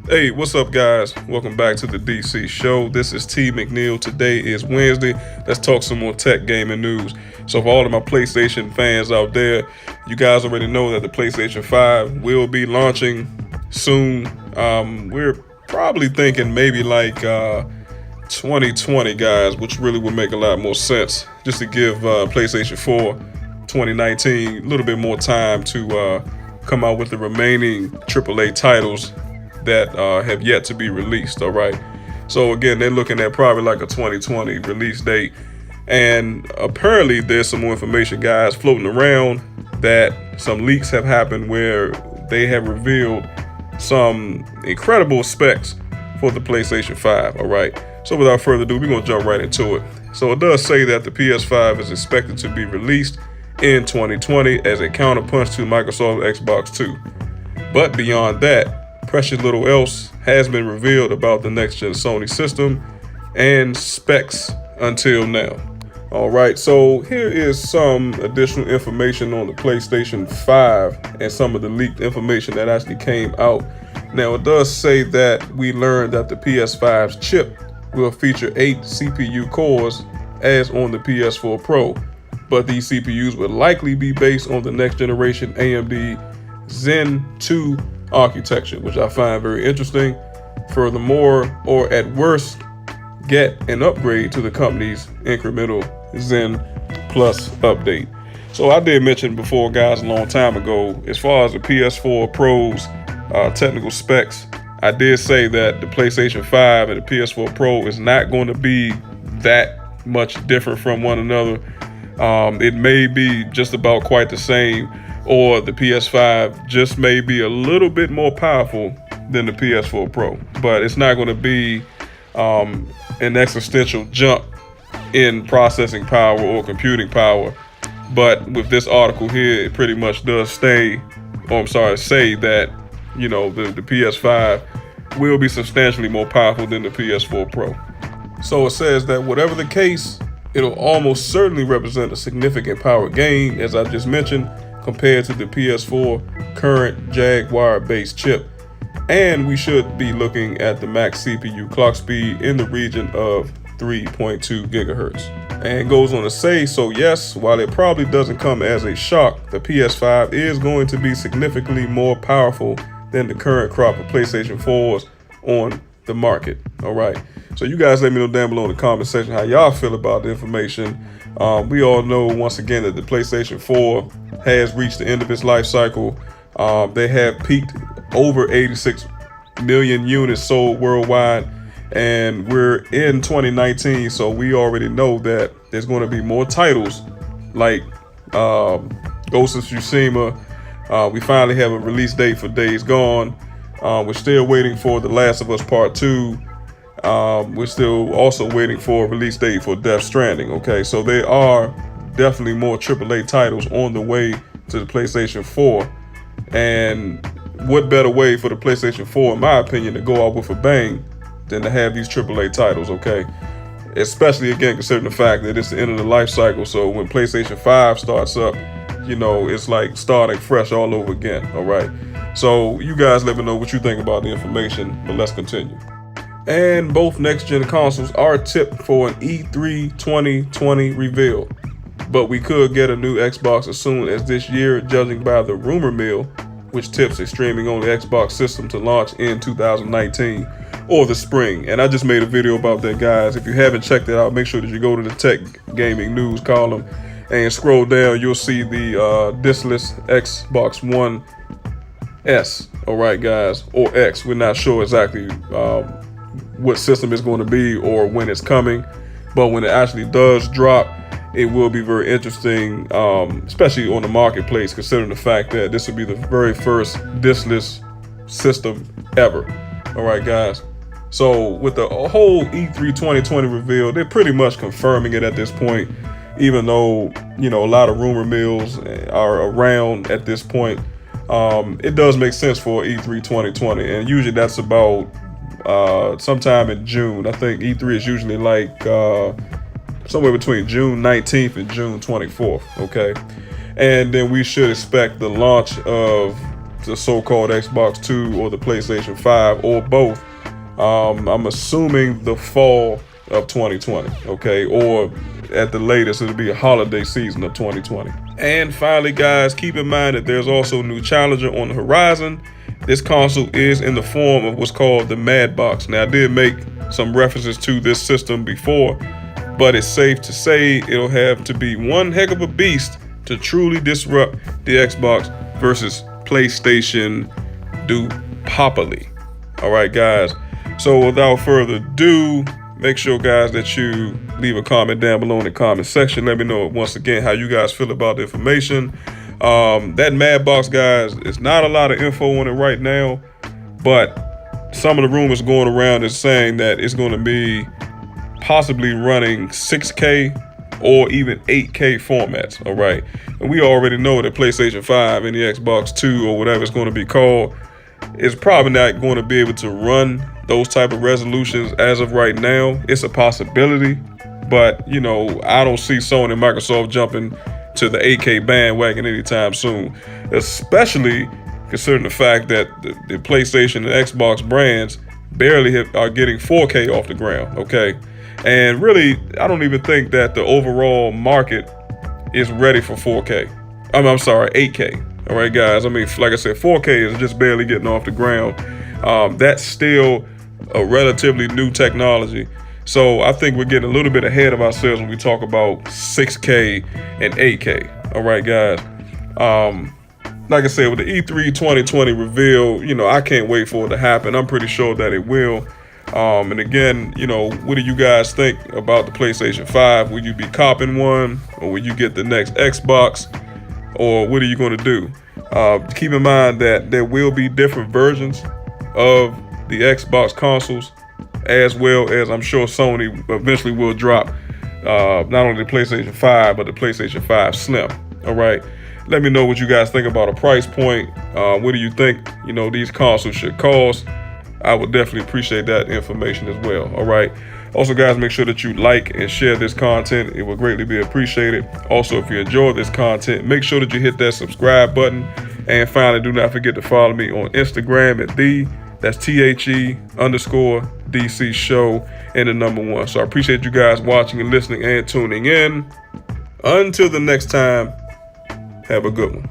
Hey, what's up, guys? Welcome back to the DC show. This is T McNeil. Today is Wednesday. Let's talk some more tech gaming news. So, for all of my PlayStation fans out there, you guys already know that the PlayStation 5 will be launching soon. We're probably thinking maybe like 2020, guys, which really would make a lot more sense. Just to give PlayStation 4 2019 a little bit more time to come out with the remaining AAA titles that have yet to be released. All right, so again, they're looking at probably like a 2020 release date, and apparently there's some more information, guys, floating around that some leaks have happened where they have revealed some incredible specs for the PlayStation 5. All right, so without further ado, we're gonna jump right into it. So it does say that the PS5 is expected to be released in 2020 as a counterpunch to Microsoft Xbox 2. But beyond that, precious little else has been revealed about the next-gen Sony system and specs until now. All right, so here is some additional information on the PlayStation 5 and some of the leaked information that actually came out. Now, it does say that we learned that the PS5's chip will feature 8 CPU cores as on the PS4 Pro, but these CPUs will likely be based on the next generation AMD Zen 2 architecture, which I find very interesting. Furthermore, or at worst, get an upgrade to the company's incremental Zen Plus update. So I did mention before, guys, a long time ago, as far as the PS4 Pro's technical specs, I did say that the PlayStation 5 and the PS4 Pro is not going to be that much different from one another. It may be just about quite the same, or the PS5 just may be a little bit more powerful than the PS4 Pro, but it's not going to be an existential jump in processing power or computing power. But with this article here, it pretty much does say that, you know, the PS5 will be substantially more powerful than the PS4 Pro. So it says that whatever the case, it'll almost certainly represent a significant power gain, as I just mentioned, compared to the PS4 current Jaguar-based chip. And we should be looking at the max CPU clock speed in the region of 3.2 gigahertz. And goes on to say, so yes, while it probably doesn't come as a shock, the PS5 is going to be significantly more powerful than the current crop of PlayStation 4s on the market. All right, so you guys let me know down below in the comment section how y'all feel about the information. We all know, once again, that the PlayStation 4 has reached the end of its life cycle. They have peaked over 86 million units sold worldwide, and we're in 2019, so we already know that there's going to be more titles like Ghost of Tsushima. We finally have a release date for Days Gone. We're still waiting for The Last of Us Part 2. We're still also waiting for a release date for Death Stranding. Okay, so there are definitely more AAA titles on the way to the PlayStation 4. And what better way for the PlayStation 4, in my opinion, to go out with a bang than to have these AAA titles, okay? Especially, again, considering the fact that it's the end of the life cycle. So when PlayStation 5 starts up, you know, it's like starting fresh all over again, all right? So you guys let me know what you think about the information, but let's continue. And both next-gen consoles are tipped for an E3 2020 reveal, but we could get a new Xbox as soon as this year, judging by the rumor mill, which tips a streaming-only Xbox system to launch in 2019 or the spring. And I just made a video about that, guys. If you haven't checked it out, make sure that you go to the Tech Gaming News column and scroll down. You'll see the diskless Xbox One S, all right, guys, or X. We're not sure exactly what system it's going to be or when it's coming, but when it actually does drop, it will be very interesting, especially on the marketplace, considering the fact that this will be the very first diskless system ever. All right, guys. So with the whole E3 2020 reveal, they're pretty much confirming it at this point, even though, you know, a lot of rumor mills are around at this point. It does make sense for E3 2020, and usually that's about sometime in June. I think E3 is usually like somewhere between June 19th and June 24th, okay? And then we should expect the launch of the so-called Xbox 2 or the PlayStation 5 or both. I'm assuming the fall of 2020, okay? Or at the latest, it'll be a holiday season of 2020. And finally, guys, keep in mind that there's also a new challenger on the horizon. This console is in the form of what's called the Mad Box. Now, I did make some references to this system before, but it's safe to say it'll have to be one heck of a beast to truly disrupt the Xbox versus PlayStation duopoly. All right, guys. So without further ado, make sure, guys, that you leave a comment down below in the comment section. Let me know once again how you guys feel about the information. That Mad Box, guys, it's not a lot of info on it right now, but some of the rumors going around is saying that it's going to be possibly running 6K or even 8K formats. All right, and we already know that PlayStation 5 and the Xbox 2 or whatever it's going to be called is probably not going to be able to run those type of resolutions as of right now. It's a possibility, but you know, I don't see Sony and Microsoft jumping to the 8K bandwagon anytime soon, especially considering the fact that the PlayStation and Xbox brands barely are getting 4K off the ground, okay? And really, I don't even think that the overall market is ready for 4K. I'm sorry, 8K. All right, guys. I mean, like I said, 4K is just barely getting off the ground. That's still a relatively new technology. So I think we're getting a little bit ahead of ourselves when we talk about 6K and 8K. All right, guys. Like I said, with the E3 2020 reveal, you know, I can't wait for it to happen. I'm pretty sure that it will. And again, you know, what do you guys think about the PlayStation 5? Will you be copping one, or will you get the next Xbox, or what are you going to do? Keep in mind that there will be different versions of the Xbox consoles, as well as I'm sure Sony eventually will drop not only the PlayStation 5, but the PlayStation 5 Slim. All right. Let me know what you guys think about a price point. What do you think, you know, these consoles should cost? I would definitely appreciate that information as well. All right. Also, guys, make sure that you like and share this content. It would greatly be appreciated. Also, if you enjoy this content, make sure that you hit that subscribe button. And finally, do not forget to follow me on Instagram at that's THE_DC show and the #1. So I appreciate you guys watching and listening and tuning in. Until the next time, have a good one.